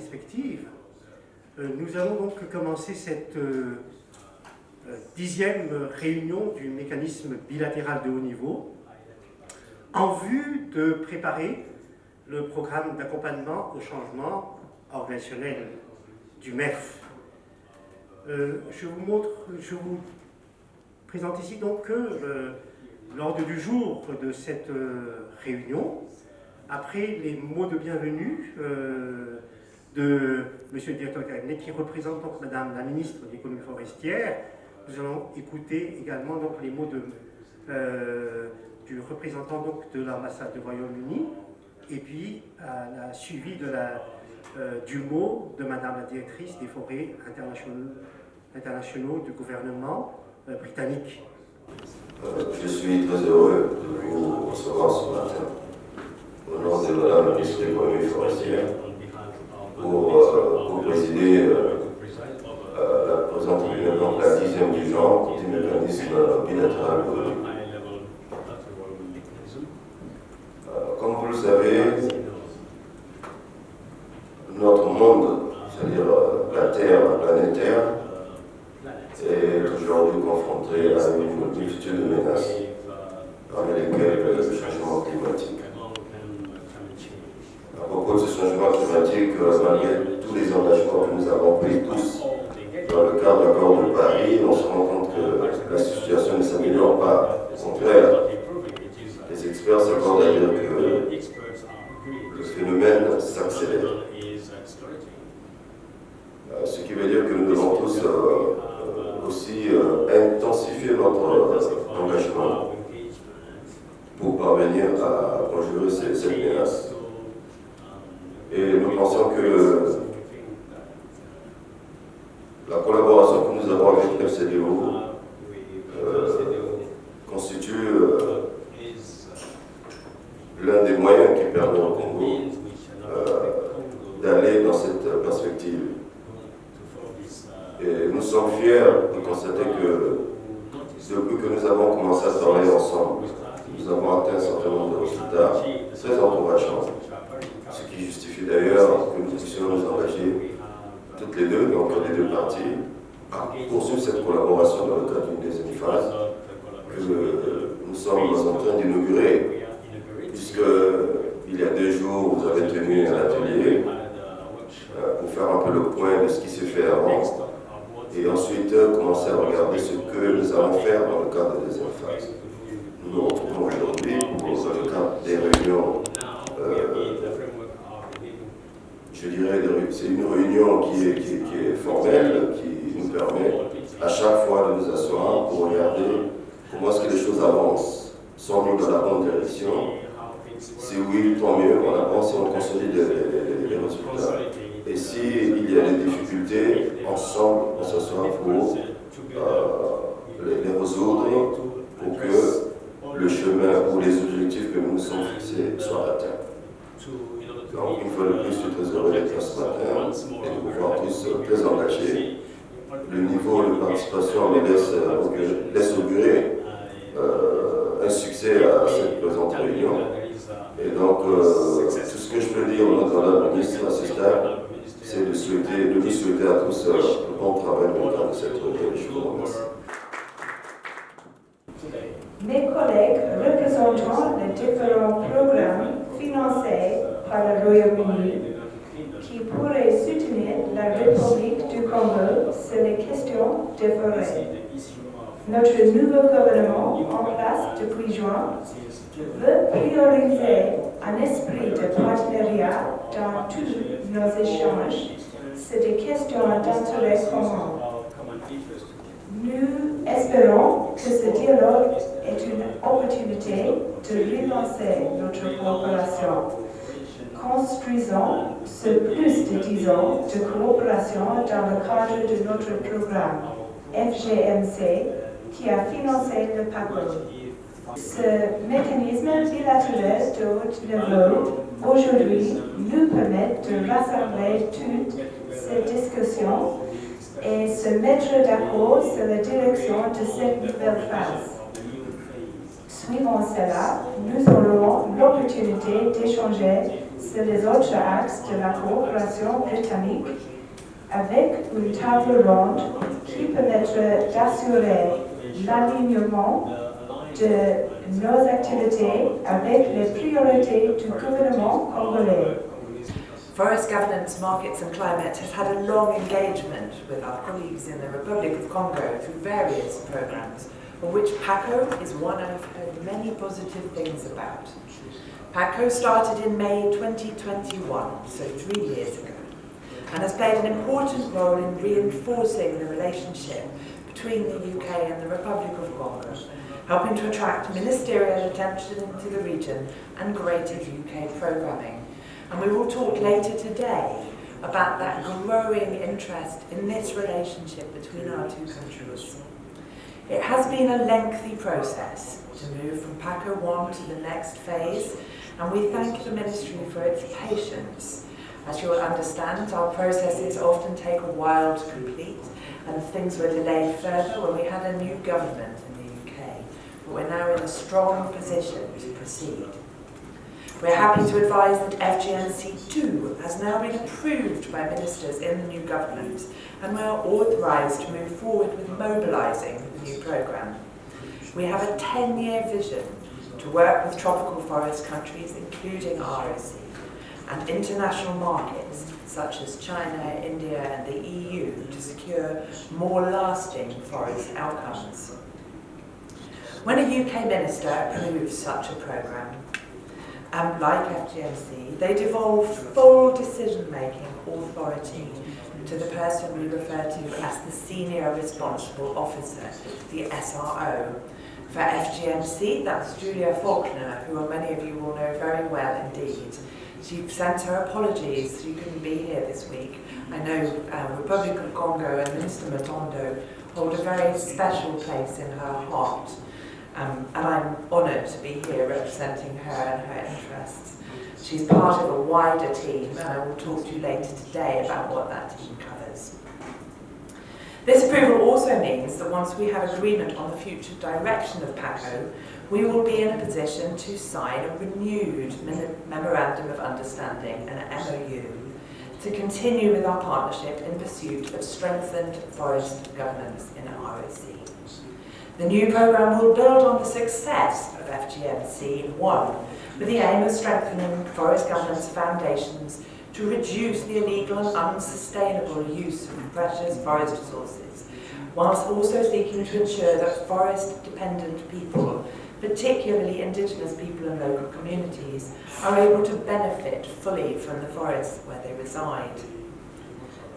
perspective, nous allons donc commencer cette 10e réunion du mécanisme bilatéral de haut niveau en vue de préparer le programme d'accompagnement au changement organisationnel du MEF. Je vous présente ici donc l'ordre du jour de cette réunion. Après les mots de bienvenue de Monsieur le directeur de cabinet qui représente donc Madame la ministre de l'économie forestière, nous allons écouter également donc les mots du représentant donc de l'ambassade du Royaume-Uni et puis suivi du mot de Madame la directrice des forêts internationaux du gouvernement britannique. Je suis très heureux de vous recevoir ce matin au nom de Madame la ministre de l'économie forestière pour présider la présente réunion, donc la 10e du genre du mécanisme bilatéral de haut niveau. Comme vous le savez, notre monde, c'est-à-dire la Terre, la planète Terre, est aujourd'hui confronté à une multitude de menaces, parmi lesquelles le changement climatique. À propos de ce changement climatique, malgré tous les engagements que nous avons pris tous dans le cadre de l'accord de Paris, on se rend compte que la situation ne s'améliore pas. Au contraire, les experts s'accordent à dire que le phénomène s'accélère. Ce qui veut dire que nous devons tous aussi intensifier notre engagement pour parvenir à conjurer cette menace. Et nous pensons que la collaboration que nous avons avec FCDO constitue l'un des moyens qui permet au Congo d'aller dans cette perspective. Et nous sommes fiers de constater que depuis que nous avons commencé à travailler ensemble, nous avons atteint un certain nombre de résultats très encourageants, ce qui justifie d'ailleurs que nous puissions nous engager toutes les deux, donc les deux parties, à poursuivre cette collaboration dans le cadre d'une deuxième phase que nous sommes en train d'inaugurer, puisqu'il y a 2 jours, vous avez tenu un atelier pour faire un peu le point de ce qui s'est fait avant, et ensuite commencer à regarder ce que nous allons faire dans le cadre de la deuxième phase. Nous nous retrouvons aujourd'hui dans le cadre des réunions. Je dirais, c'est une réunion qui est formelle, qui nous permet à chaque fois de nous asseoir pour regarder comment est-ce que les choses avancent. Sommes-nous dans la bonne direction? Si oui, tant mieux, on avance et on consolide les résultats. Et s'il y a des difficultés, ensemble, on s'assoit pour les résoudre pour que le chemin ou les objectifs que nous nous sommes fixés soient atteints. Donc, une fois de plus, je suis très heureux d'être là ce matin et de vous voir tous très engagés. Le niveau de participation me laisse augurer un succès à cette présente réunion. Et donc, tout ce que je peux dire au nom de Madame la ministre à ce stade, c'est de vous souhaiter à tous un bon travail dans le cadre de cette réunion. Je vous remercie. Mes collègues représentant les différents programmes financés par le Royaume-Uni qui pourraient soutenir la République du Congo sur les questions de forêt. Notre nouveau gouvernement en place depuis juin veut prioriser un esprit de partenariat dans tous nos échanges sur des questions d'intérêt commun. Nous espérons que ce dialogue est une opportunité de relancer notre coopération, construisant sur plus de 10 ans de coopération dans le cadre de notre programme FGMC qui a financé le PACO. Ce mécanisme bilatéral de haut niveau aujourd'hui nous permet de rassembler toutes ces discussions et se mettre d'accord sur la direction de cette nouvelle phase. Suivant cela, nous aurons l'opportunité d'échanger sur les autres axes de la coopération britannique avec une table ronde qui permettrait d'assurer l'alignement de nos activités avec les priorités du gouvernement congolais. Forest Governance, Markets and Climate has had a long engagement with our colleagues in the Republic of Congo through various programs, of which PACO is one I've heard many positive things about. PACO started in May 2021, so 3 years ago, and has played an important role in reinforcing the relationship between the UK and the Republic of Congo, helping to attract ministerial attention to the region and greater UK programming. And we will talk later today about that growing interest in this relationship between our two countries. It has been a lengthy process to move from PACO 1 to the next phase, and we thank the Ministry for its patience. As you will understand, our processes often take a while to complete, and things were delayed further when we had a new government in the UK, but we're now in a strong position to proceed. We're happy to advise that FGNC2 has now been approved by ministers in the new government, and we are authorised to move forward with mobilising the new programme. We have a 10-year vision to work with tropical forest countries, including ROC, and international markets such as China, India and the EU to secure more lasting forest outcomes. When a UK minister approves such a programme, like FGNC, they devolve full decision-making authority to the person we refer to as the Senior Responsible Officer, the SRO. For FGNC, that's Julia Faulkner, who many of you will know very well indeed. She sent her apologies, she couldn't be here this week. I know Republic of Congo and Minister Matondo hold a very special place in her heart. And I'm honoured to be here representing her and her interests. She's part of a wider team, and I will talk to you later today about what that team covers. This approval also means that once we have agreement on the future direction of PACO, we will be in a position to sign a renewed Memorandum of Understanding, an MOU, to continue with our partnership in pursuit of strengthened forest governance in ROC. The new programme will build on the success of FGNC 1 with the aim of strengthening forest governance foundations to reduce the illegal and unsustainable use of precious forest resources, whilst also seeking to ensure that forest-dependent people, particularly Indigenous people and local communities, are able to benefit fully from the forests where they reside.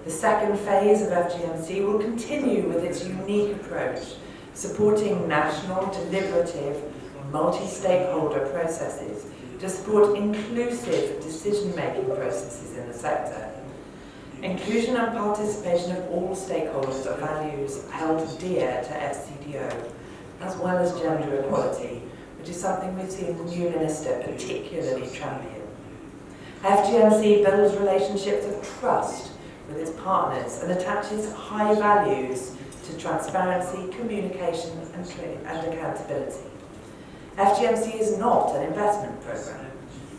The second phase of FGNC will continue with its unique approach, supporting national, deliberative, multi-stakeholder processes to support inclusive decision-making processes in the sector. Inclusion and participation of all stakeholders are values held dear to FCDO, as well as gender equality, which is something we've seen the new minister particularly champion. FGNC builds relationships of trust with its partners and attaches high values to transparency, communication and accountability. FGNC is not an investment programme,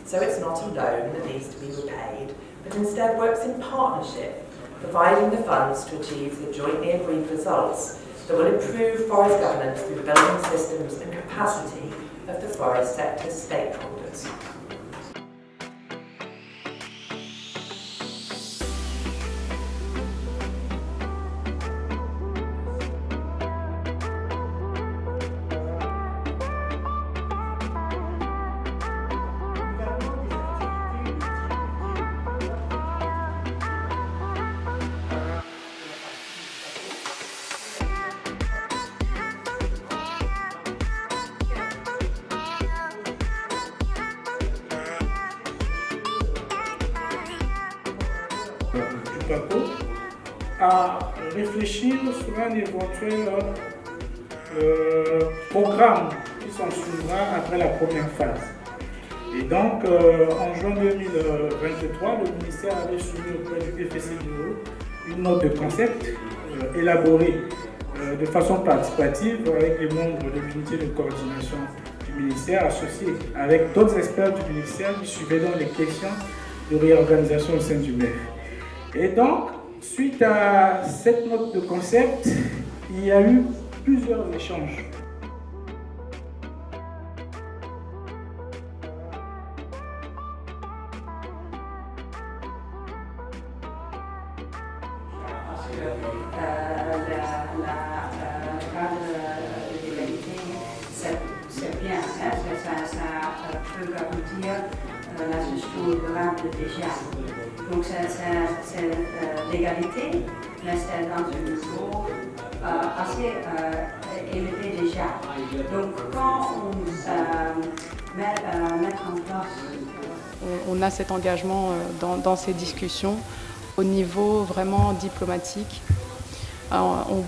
so it's not a loan that needs to be repaid, but instead works in partnership, providing the funds to achieve the jointly agreed results that will improve forest governance through building systems and capacity of the forest sector stakeholders. À réfléchir sur un éventuel programme qui s'en suivra après la première phase. Et donc, en juin 2023, le ministère avait soumis auprès du FCDO une note de concept élaborée de façon participative avec les membres de l'unité de coordination du du ministère associé avec d'autres experts du ministère qui suivaient donc les questions de réorganisation au sein du MEF. Et donc, suite à cette note de concept, il y a eu plusieurs échanges. C'est bien, hein, ça peut garantir la gestion durable déjà. Donc c'est l'égalité, mais c'est dans un niveau assez élevé déjà. Donc quand on met en place... On a cet engagement dans ces discussions au niveau vraiment diplomatique. On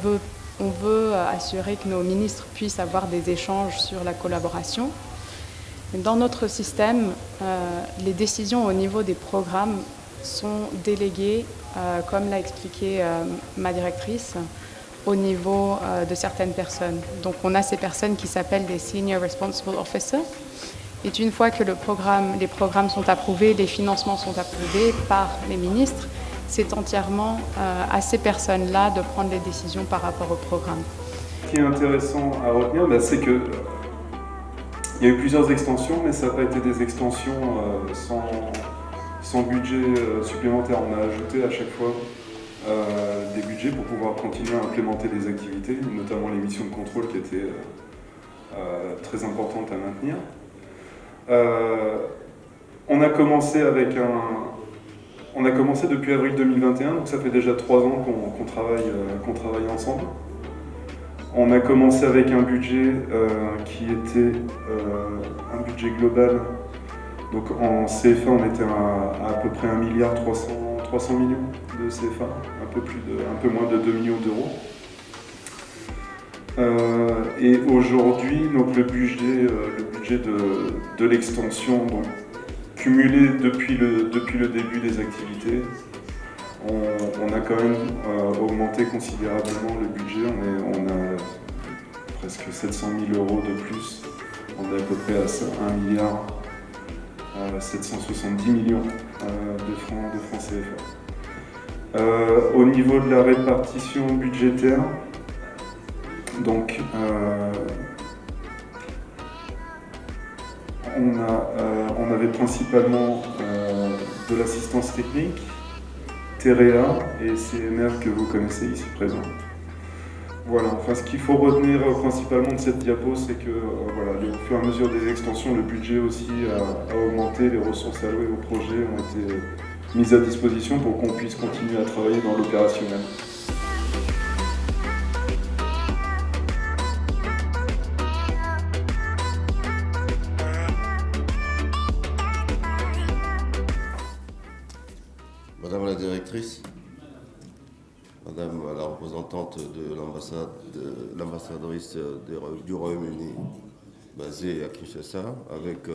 veut assurer que nos ministres puissent avoir des échanges sur la collaboration. Dans notre système, les décisions au niveau des programmes sont déléguées, comme l'a expliqué ma directrice, au niveau de certaines personnes. Donc on a ces personnes qui s'appellent des Senior Responsible Officers. Et une fois que les programmes sont approuvés, les financements sont approuvés par les ministres, c'est entièrement à ces personnes-là de prendre les décisions par rapport au programme. Ce qui est intéressant à retenir, c'est que il y a eu plusieurs extensions, mais ça n'a pas été des extensions sans budget supplémentaire. On a ajouté à chaque fois des budgets pour pouvoir continuer à implémenter les activités, notamment les missions de contrôle qui étaient très importantes à maintenir. On a commencé depuis avril 2021, donc ça fait déjà 3 ans qu'on travaille ensemble. On a commencé avec un budget qui était un budget global. Donc en CFA, on était à peu près 1,3 milliard de CFA, un peu moins de 2 millions d'euros. Et aujourd'hui, donc le budget de l'extension, donc cumulé depuis le début des activités, on a quand même augmenté considérablement le budget. On a presque 700 000 euros de plus. On est à peu près à 1 milliard 770 millions de francs CFA. Au niveau de la répartition budgétaire, donc on avait principalement de l'assistance technique, TEREA et CMR que vous connaissez ici présent. Voilà, enfin ce qu'il faut retenir principalement de cette diapo, c'est que voilà, au fur et à mesure des extensions, le budget aussi a augmenté, les ressources allouées au projet ont été mises à disposition pour qu'on puisse continuer à travailler dans l'opérationnel. Madame la directrice, Madame la représentante de l'ambassadrice du Royaume-Uni basée à Kinshasa avec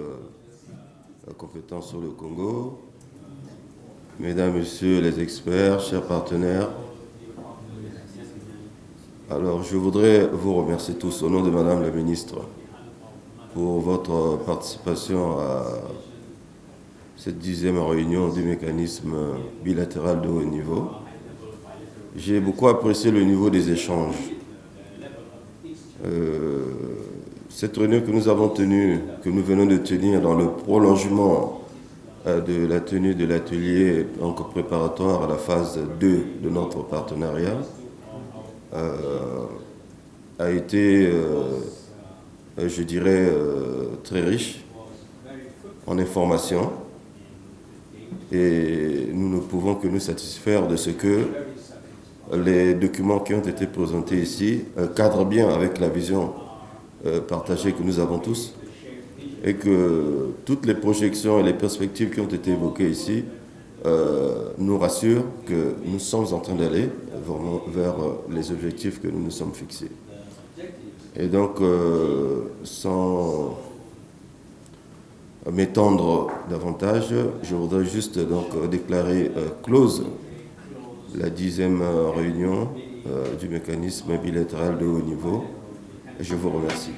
la compétence sur le Congo, Mesdames, Messieurs les experts, chers partenaires, alors je voudrais vous remercier tous au nom de Madame la Ministre pour votre participation à cette 10e réunion du mécanisme bilatéral de haut niveau. J'ai beaucoup apprécié le niveau des échanges. Cette réunion que nous venons de tenir dans le prolongement de la tenue de l'atelier préparatoire à la phase 2 de notre partenariat a été, je dirais, très riche en informations. Et nous ne pouvons que nous satisfaire de ce que les documents qui ont été présentés ici cadrent bien avec la vision partagée que nous avons tous et que toutes les projections et les perspectives qui ont été évoquées ici nous rassurent que nous sommes en train d'aller vraiment vers les objectifs que nous nous sommes fixés. Et donc, sans m'étendre davantage, je voudrais juste donc déclarer close la 10e réunion du mécanisme bilatéral de haut niveau. Je vous remercie.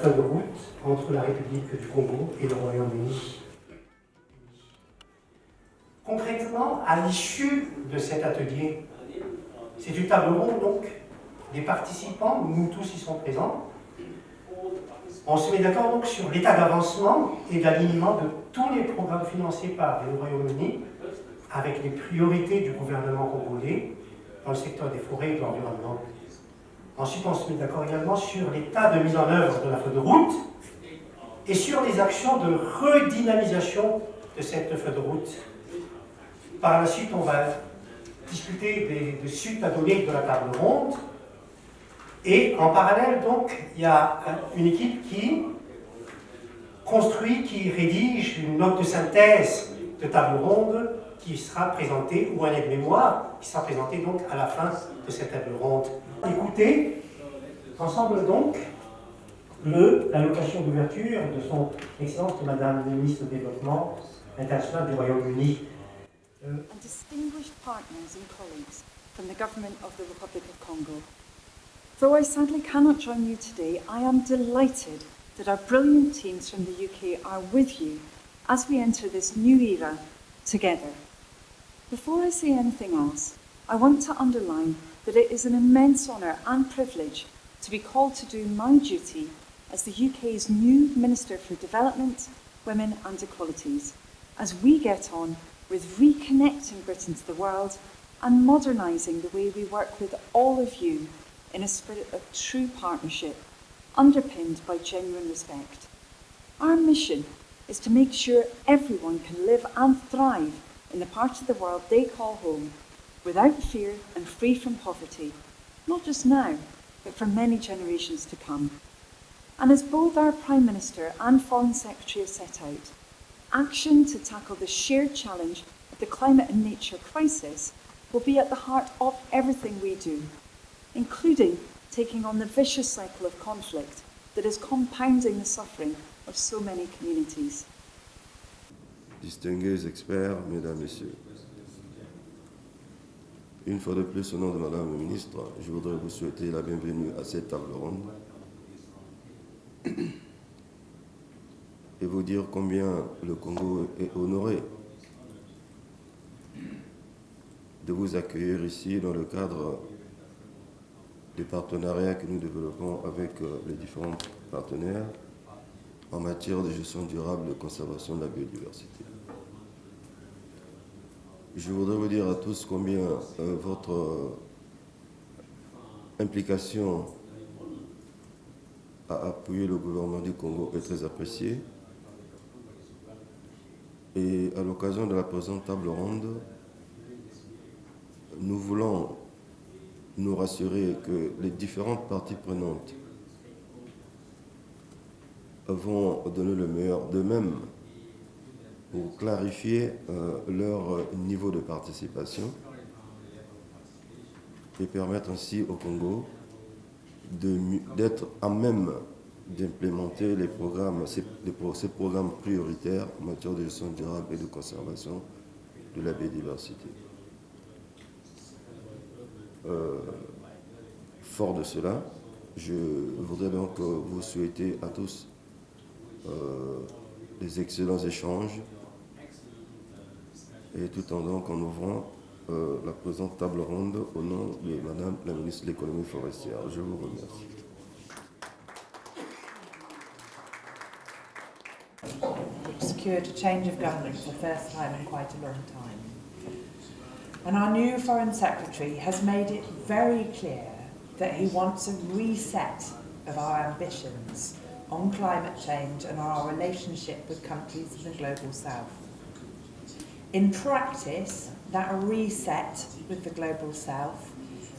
feuille de route entre la République du Congo et le Royaume-Uni. Concrètement, à l'issue de cet atelier, c'est une table ronde donc, des participants, nous tous y sommes présents. On se met d'accord donc sur l'état d'avancement et d'alignement de tous les programmes financés par le Royaume-Uni avec les priorités du gouvernement congolais dans le secteur des forêts et de l'environnement. Ensuite, on se met d'accord également sur l'état de mise en œuvre de la feuille de route et sur les actions de redynamisation de cette feuille de route. Par la suite, on va discuter des suites à donner de la table ronde. Et en parallèle, donc, il y a une équipe qui construit, qui rédige une note de synthèse de table ronde qui sera présentée, ou un aide-mémoire qui sera présenté donc à la fin de cette table ronde. Écoutez ensemble donc l'allocation d'ouverture de son Excellence Madame la Ministre du Développement International du Royaume-Uni. And distinguished partners and colleagues from the government of the Republic of Congo. Though I sadly cannot join you today, I am delighted that our brilliant teams from the UK are with you as we enter this new era together. Before I say anything else, I want to underline that it is an immense honour and privilege to be called to do my duty as the UK's new Minister for Development, Women and Equalities, as we get on with reconnecting Britain to the world and modernising the way we work with all of you in a spirit of true partnership, underpinned by genuine respect. Our mission is to make sure everyone can live and thrive in the part of the world they call home, without fear and free from poverty, not just now, but for many generations to come. And as both our Prime Minister and Foreign Secretary have set out, action to tackle the shared challenge of the climate and nature crisis will be at the heart of everything we do, including taking on the vicious cycle of conflict that is compounding the suffering of so many communities. Distingués experts, mesdames, messieurs, une fois de plus, au nom de Madame la Ministre, je voudrais vous souhaiter la bienvenue à cette table ronde et vous dire combien le Congo est honoré de vous accueillir ici dans le cadre des partenariats que nous développons avec les différents partenaires en matière de gestion durable et de conservation de la biodiversité. Je voudrais vous dire à tous combien votre implication à appuyer le gouvernement du Congo est très appréciée. Et à l'occasion de la présente table ronde, nous voulons nous rassurer que les différentes parties prenantes vont donner le meilleur d'eux-mêmes pour clarifier leur niveau de participation et permettre ainsi au Congo d'être à même d'implémenter les programmes, ces programmes prioritaires en matière de gestion durable et de conservation de la biodiversité. Fort de cela, je voudrais donc vous souhaiter à tous des excellents échanges et tout en ouvrant la présente table ronde au nom de Madame la Ministre de l'Économie forestière. Je vous remercie. Which secured a change of government for the first time in quite a long time. And our new Foreign Secretary has made it very clear that he wants a reset of our ambitions on climate change and our relationship with countries in the global south. In practice, that reset with the global south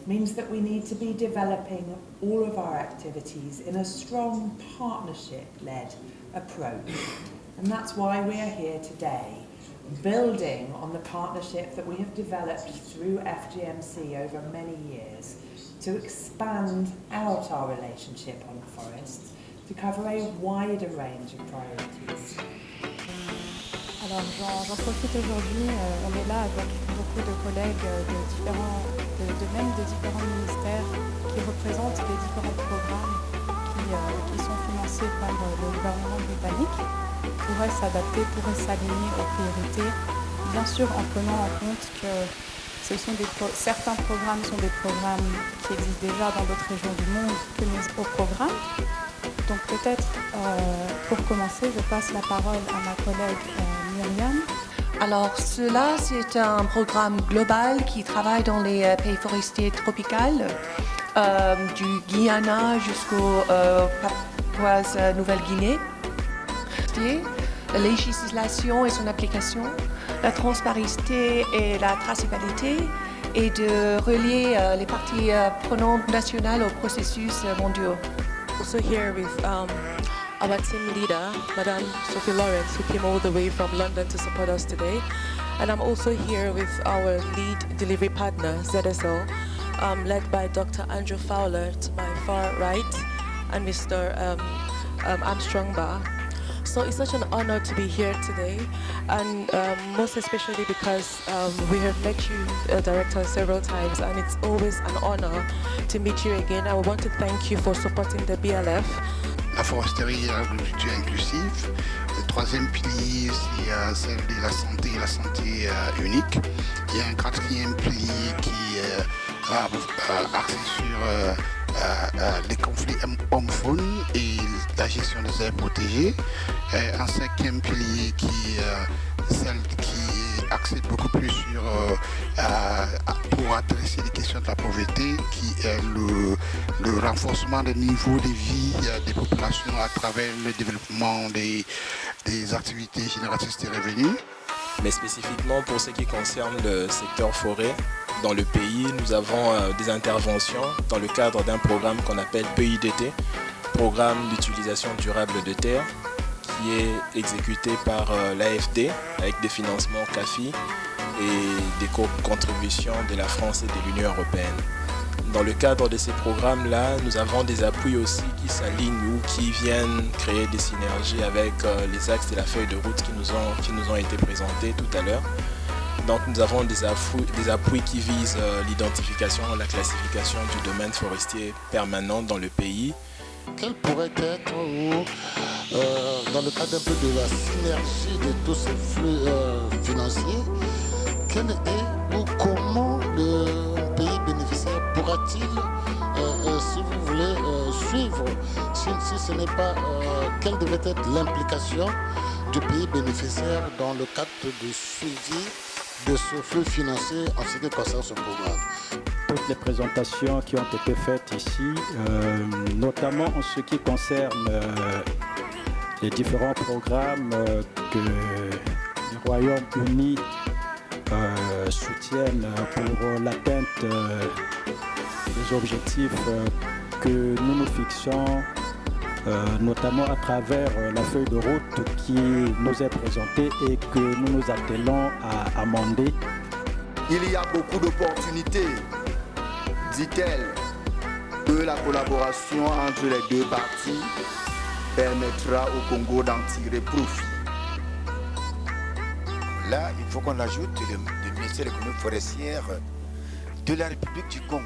means that we need to be developing all of our activities in a strong partnership-led approach. And that's why we are here today, building on the partnership that we have developed through FGMC over many years to expand out our relationship on forests to cover a wider range of priorities. Alors j'en profite aujourd'hui, on est là avec beaucoup de collègues de différents ministères qui représentent les différents programmes qui qui sont financés par le gouvernement britannique pourraient s'adapter, pourraient s'aligner aux priorités, bien sûr en prenant en compte que certains programmes sont des programmes qui existent déjà dans d'autres régions du monde que nos programmes. Donc peut-être, pour commencer, je passe la parole à ma collègue Myriam. Alors cela, c'est un programme global qui travaille dans les pays forestiers tropicaux, du Guyana jusqu'au Papouasie-Nouvelle-Guinée. La législation et son application, la transparence et la traçabilité, et de relier les parties prenantes nationales aux processus mondiaux. Also here with our team leader, Madame Sophie Lawrence, who came all the way from London to support us today. And I'm also here with our lead delivery partner, ZSL, led by Dr. Andrew Fowler to my far right, and Mr. Armstrong Barr. So it's such an honor to be here today, and most especially because we have met you, Director, several times, and it's always an honor to meet you again. I want to thank you for supporting the BLF. La foresterie et l'agriculture inclusive. Le troisième pilier, c'est celle de la santé unique. Il y a un quatrième pilier qui est axé sur les conflits hommes-faunes et la gestion des aires protégées. Un cinquième pilier qui est celle qui est axée beaucoup plus sur pour adresser les questions de la pauvreté, qui est le renforcement des niveaux de vie des populations à travers le développement des activités génératrices de revenus. Mais spécifiquement pour ce qui concerne le secteur forêt, dans le pays, nous avons des interventions dans le cadre d'un programme qu'on appelle PIDT, Programme d'utilisation durable de terre, qui est exécuté par l'AFD avec des financements CAFI et des contributions de la France et de l'Union européenne. Dans le cadre de ces programmes-là, nous avons des appuis aussi qui s'alignent ou qui viennent créer des synergies avec les axes et la feuille de route qui nous ont été présentés tout à l'heure. Donc nous avons des appuis qui visent l'identification, la classification du domaine forestier permanent dans le pays. Quel pourrait être, dans le cadre un peu de la synergie de tous ces flux financiers, quel est ou comment le pays bénéficiaire pourra-t-il, si vous voulez, suivre, si ce n'est pas, quelle devrait être l'implication du pays bénéficiaire dans le cadre du suivi de ce flux financier en ce qui concerne ce programme? Toutes les présentations qui ont été faites ici, notamment en ce qui concerne les différents programmes que le Royaume-Uni soutiennent pour l'atteinte des objectifs que nous nous fixons, notamment à travers la feuille de route qui nous est présentée et que nous nous attelons à amender. Il y a beaucoup d'opportunités, dit-elle, que la collaboration entre les deux parties permettra au Congo d'en tirer profit. Là, il faut qu'on ajoute le ministère de l'économie forestière de la République du Congo.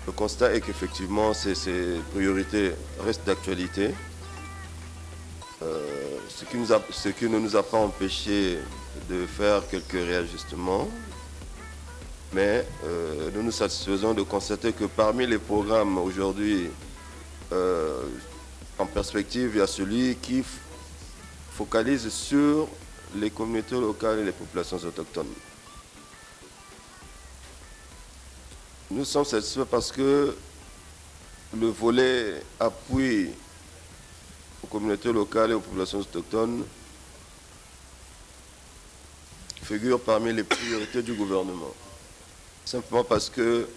Le constat est qu'effectivement, ces priorités restent d'actualité. Ce qui ne nous a pas empêché de faire quelques réajustements. Mais nous nous satisfaisons de constater que parmi les programmes aujourd'hui en perspective, il y a celui qui focalise sur les communautés locales et les populations autochtones. Nous sommes satisfaits parce que le volet appui aux communautés locales et aux populations autochtones figure parmi les priorités du gouvernement. Simplement parce que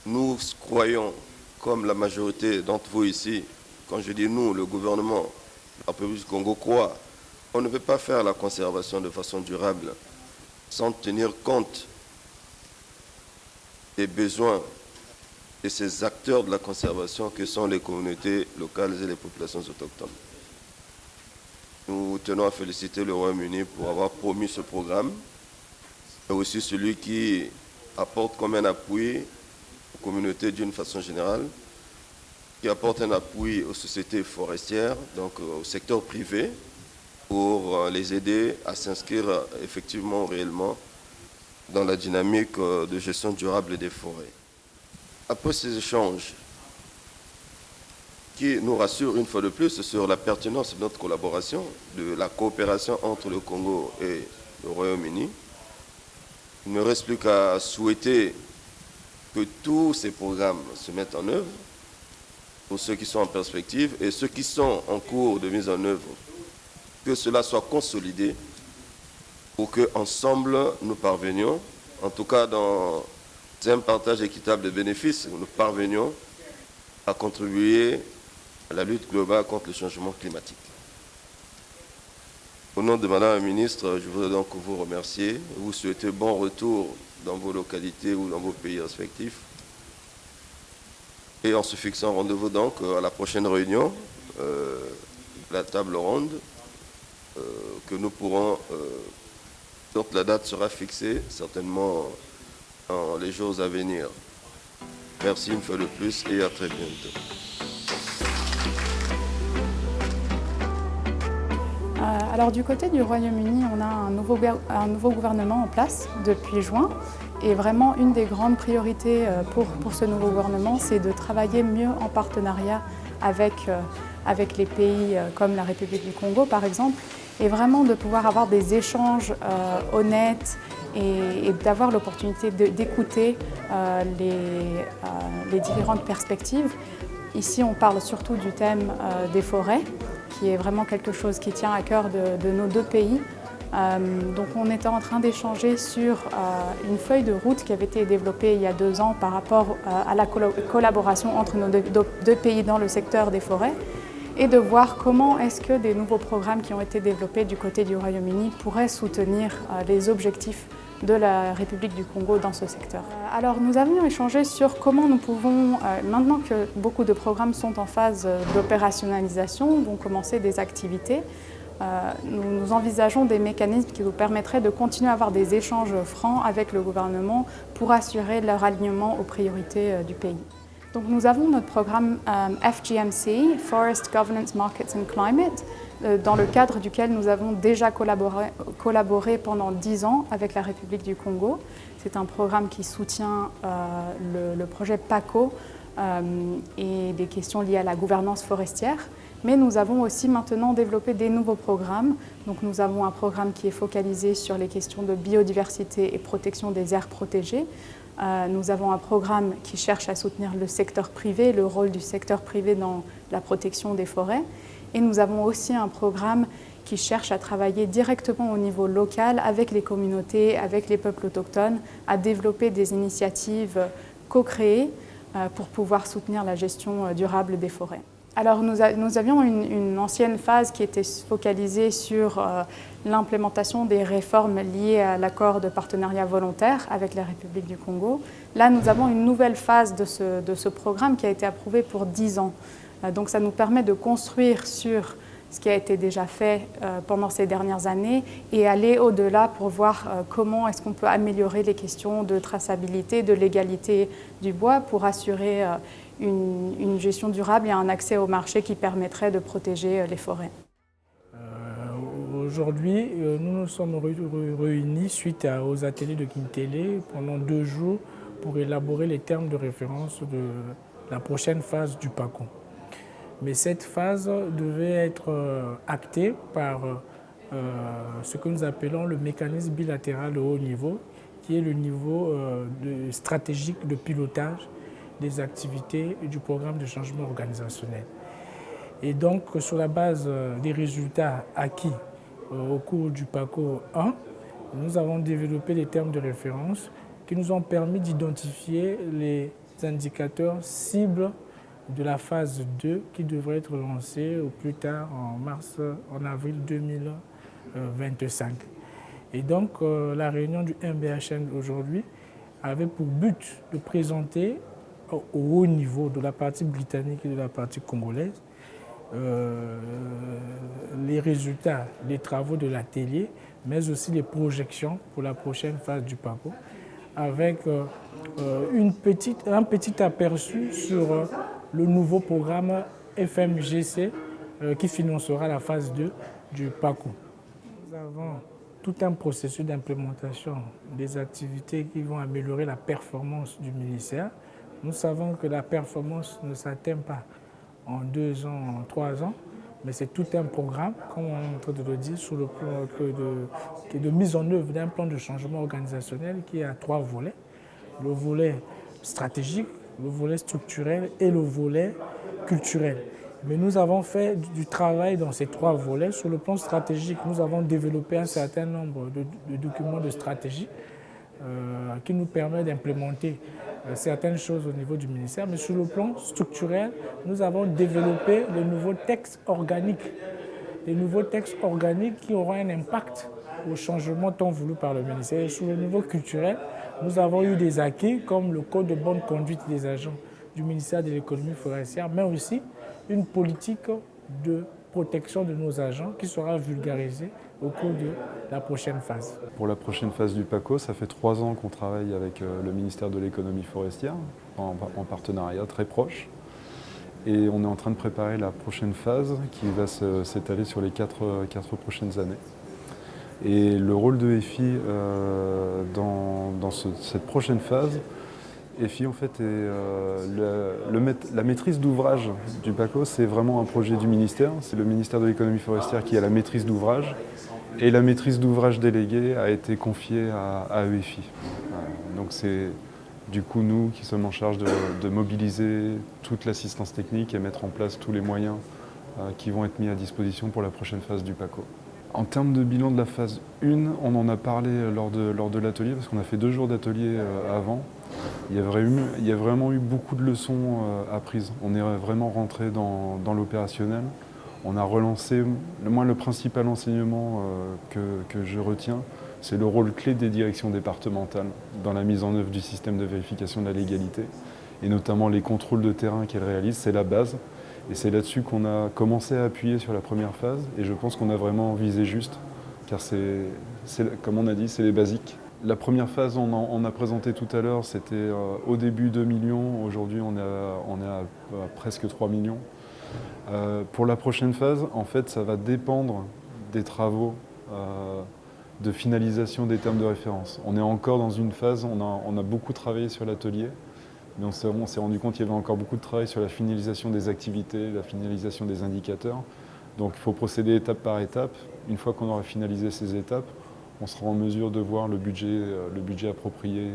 nous croyons, comme la majorité d'entre vous ici, quand je dis nous, le gouvernement, la République du Congo croit, on ne peut pas faire la conservation de façon durable sans tenir compte des besoins de ces acteurs de la conservation que sont les communautés locales et les populations autochtones. Nous tenons à féliciter le Royaume-Uni pour avoir promis ce programme, et aussi celui qui apporte comme un appui aux communautés d'une façon générale. qui apporte un appui aux sociétés forestières, donc au secteur privé, pour les aider à s'inscrire effectivement, réellement, dans la dynamique de gestion durable des forêts. Après ces échanges, qui nous rassurent une fois de plus sur la pertinence de notre collaboration, de la coopération entre le Congo et le Royaume-Uni, il ne me reste plus qu'à souhaiter que tous ces programmes se mettent en œuvre, pour ceux qui sont en perspective et ceux qui sont en cours de mise en œuvre, que cela soit consolidé pour qu'ensemble nous parvenions, en tout cas dans un partage équitable de bénéfices, nous parvenions à contribuer à la lutte globale contre le changement climatique. Au nom de Madame la Ministre, je voudrais donc vous remercier, vous souhaiter bon retour dans vos localités ou dans vos pays respectifs. Et en se fixant rendez-vous donc à la prochaine réunion, la table ronde, que nous pourrons, dont la date sera fixée certainement dans les jours à venir. Merci une fois de plus et à très bientôt. Alors du côté du Royaume-Uni, on a un nouveau gouvernement en place depuis juin. Et vraiment, une des grandes priorités pour ce nouveau gouvernement, c'est de travailler mieux en partenariat avec les pays comme la République du Congo, par exemple, et vraiment de pouvoir avoir des échanges honnêtes et d'avoir l'opportunité d'écouter les différentes perspectives. Ici, on parle surtout du thème des forêts, qui est vraiment quelque chose qui tient à cœur de nos deux pays. Donc on était en train d'échanger sur une feuille de route qui avait été développée il y a 2 ans par rapport à la collaboration entre nos deux pays dans le secteur des forêts et de voir comment est-ce que des nouveaux programmes qui ont été développés du côté du Royaume-Uni pourraient soutenir les objectifs de la République du Congo dans ce secteur. Alors nous avions échangé sur comment nous pouvons, maintenant que beaucoup de programmes sont en phase d'opérationnalisation, vont commencer des activités, nous envisageons des mécanismes qui nous permettraient de continuer à avoir des échanges francs avec le gouvernement pour assurer leur alignement aux priorités du pays. Donc nous avons notre programme FGMC, Forest Governance, Markets and Climate, dans le cadre duquel nous avons déjà collaboré pendant 10 ans avec la République du Congo. C'est un programme qui soutient le projet PACO et des questions liées à la gouvernance forestière. Mais nous avons aussi maintenant développé des nouveaux programmes. Donc nous avons un programme qui est focalisé sur les questions de biodiversité et protection des aires protégées. Nous avons un programme qui cherche à soutenir le secteur privé, le rôle du secteur privé dans la protection des forêts. Et nous avons aussi un programme qui cherche à travailler directement au niveau local avec les communautés, avec les peuples autochtones, à développer des initiatives co-créées pour pouvoir soutenir la gestion durable des forêts. Alors nous avions une ancienne phase qui était focalisée sur l'implémentation des réformes liées à l'accord de partenariat volontaire avec la République du Congo. Là, nous avons une nouvelle phase de ce programme qui a été approuvé pour 10 ans. Donc ça nous permet de construire sur ce qui a été déjà fait pendant ces dernières années et aller au-delà pour voir comment est-ce qu'on peut améliorer les questions de traçabilité, de légalité du bois pour assurer une gestion durable et un accès au marché qui permettrait de protéger les forêts. Aujourd'hui, nous nous sommes réunis suite aux ateliers de Kintélé pendant 2 jours pour élaborer les termes de référence de la prochaine phase du PACO. Mais cette phase devait être actée par ce que nous appelons le mécanisme bilatéral de haut niveau, qui est le niveau stratégique de pilotage des activités du programme de changement organisationnel. Et donc, sur la base des résultats acquis au cours du PACO 1, nous avons développé des termes de référence qui nous ont permis d'identifier les indicateurs cibles de la phase 2 qui devrait être lancée au plus tard en avril 2025. Et donc, la réunion du MBHN aujourd'hui avait pour but de présenter au haut niveau de la partie britannique et de la partie congolaise les résultats des travaux de l'atelier, mais aussi les projections pour la prochaine phase du PACO, avec un petit aperçu sur le nouveau programme FMGC qui financera la phase 2 du PACO. Nous avons tout un processus d'implémentation des activités qui vont améliorer la performance du ministère. Nous savons que la performance ne s'atteint pas en 2 ans, en 3 ans, mais c'est tout un programme, comme on est en train de le dire, sur le plan de mise en œuvre d'un plan de changement organisationnel qui a 3 volets. Le volet stratégique, le volet structurel et le volet culturel. Mais nous avons fait du travail dans ces 3 volets. Sur le plan stratégique, nous avons développé un certain nombre de documents de stratégie qui nous permettent d'implémenter certaines choses au niveau du ministère. Mais sur le plan structurel, nous avons développé de nouveaux textes organiques. Des nouveaux textes organiques qui auront un impact au changement tant voulu par le ministère. Et sur le niveau culturel, nous avons eu des acquis comme le code de bonne conduite des agents du ministère de l'économie forestière, mais aussi une politique de protection de nos agents qui sera vulgarisée au cours de la prochaine phase. Pour la prochaine phase du PACO, ça fait 3 ans qu'on travaille avec le ministère de l'économie forestière, en partenariat très proche. Et on est en train de préparer la prochaine phase qui va s'étaler sur les 4 prochaines années. Et le rôle de EFI dans cette prochaine phase, EFI en fait est la maîtrise d'ouvrage du PACO, c'est vraiment un projet du ministère. C'est le ministère de l'économie forestière qui a la maîtrise d'ouvrage et la maîtrise d'ouvrage déléguée a été confiée à EFI. Donc c'est du coup nous qui sommes en charge de mobiliser toute l'assistance technique et mettre en place tous les moyens qui vont être mis à disposition pour la prochaine phase du PACO. En termes de bilan de la phase 1, on en a parlé lors de l'atelier, parce qu'on a fait 2 jours d'atelier avant. Il y a vraiment eu beaucoup de leçons apprises. On est vraiment rentré dans l'opérationnel. On a relancé, moi le principal enseignement que je retiens, c'est le rôle clé des directions départementales dans la mise en œuvre du système de vérification de la légalité, et notamment les contrôles de terrain qu'elles réalisent, c'est la base. Et c'est là-dessus qu'on a commencé à appuyer sur la première phase, et je pense qu'on a vraiment visé juste, car comme on a dit, c'est les basiques. La première phase, on a présenté tout à l'heure, c'était au début 2 millions, aujourd'hui on est à presque 3 millions. Pour la prochaine phase, en fait, ça va dépendre des travaux de finalisation des termes de référence. On est encore dans une phase, on a beaucoup travaillé sur l'atelier, mais on s'est rendu compte qu'il y avait encore beaucoup de travail sur la finalisation des activités, la finalisation des indicateurs. Donc il faut procéder étape par étape. Une fois qu'on aura finalisé ces étapes, on sera en mesure de voir le budget approprié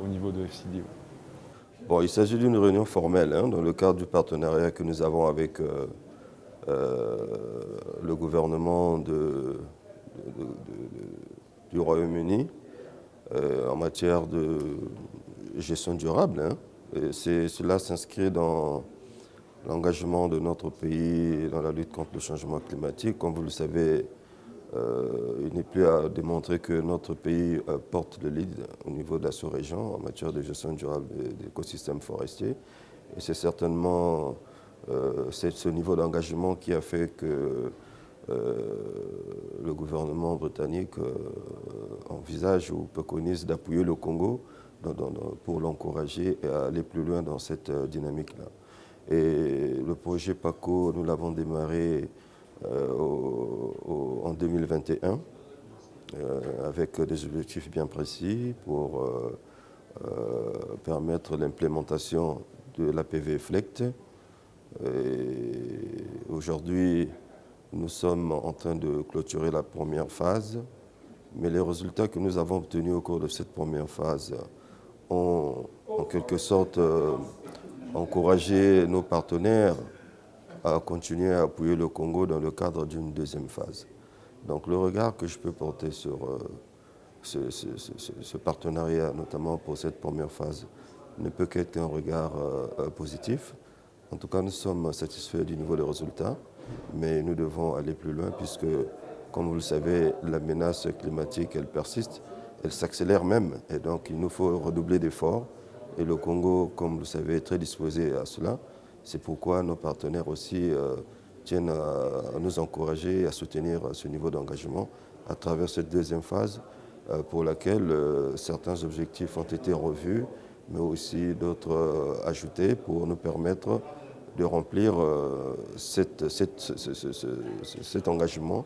au niveau de FCDO. Bon, il s'agit d'une réunion formelle dans le cadre du partenariat que nous avons avec le gouvernement du Royaume-Uni en matière de gestion durable. Cela s'inscrit dans l'engagement de notre pays dans la lutte contre le changement climatique. Comme vous le savez, il n'est plus à démontrer que notre pays porte le lead au niveau de la sous-région en matière de gestion durable des écosystèmes forestiers. Et c'est certainement ce niveau d'engagement qui a fait que le gouvernement britannique envisage ou préconise d'appuyer le Congo pour l'encourager et aller plus loin dans cette dynamique-là. Et le projet PACO, nous l'avons démarré en 2021 avec des objectifs bien précis pour permettre l'implémentation de l'APV FLECT. Aujourd'hui, nous sommes en train de clôturer la première phase, mais les résultats que nous avons obtenus au cours de cette première phase ont en quelque sorte encouragé nos partenaires à continuer à appuyer le Congo dans le cadre d'une deuxième phase. Donc le regard que je peux porter sur ce partenariat, notamment pour cette première phase, ne peut qu'être un regard positif. En tout cas, nous sommes satisfaits du niveau des résultats, mais nous devons aller plus loin puisque, comme vous le savez, la menace climatique, elle persiste, elle s'accélère même. Et donc, il nous faut redoubler d'efforts. Et le Congo, comme vous le savez, est très disposé à cela. C'est pourquoi nos partenaires aussi tiennent à nous encourager et à soutenir ce niveau d'engagement à travers cette deuxième phase pour laquelle certains objectifs ont été revus, mais aussi d'autres ajoutés pour nous permettre de remplir cet engagement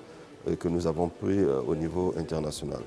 que nous avons pris au niveau international.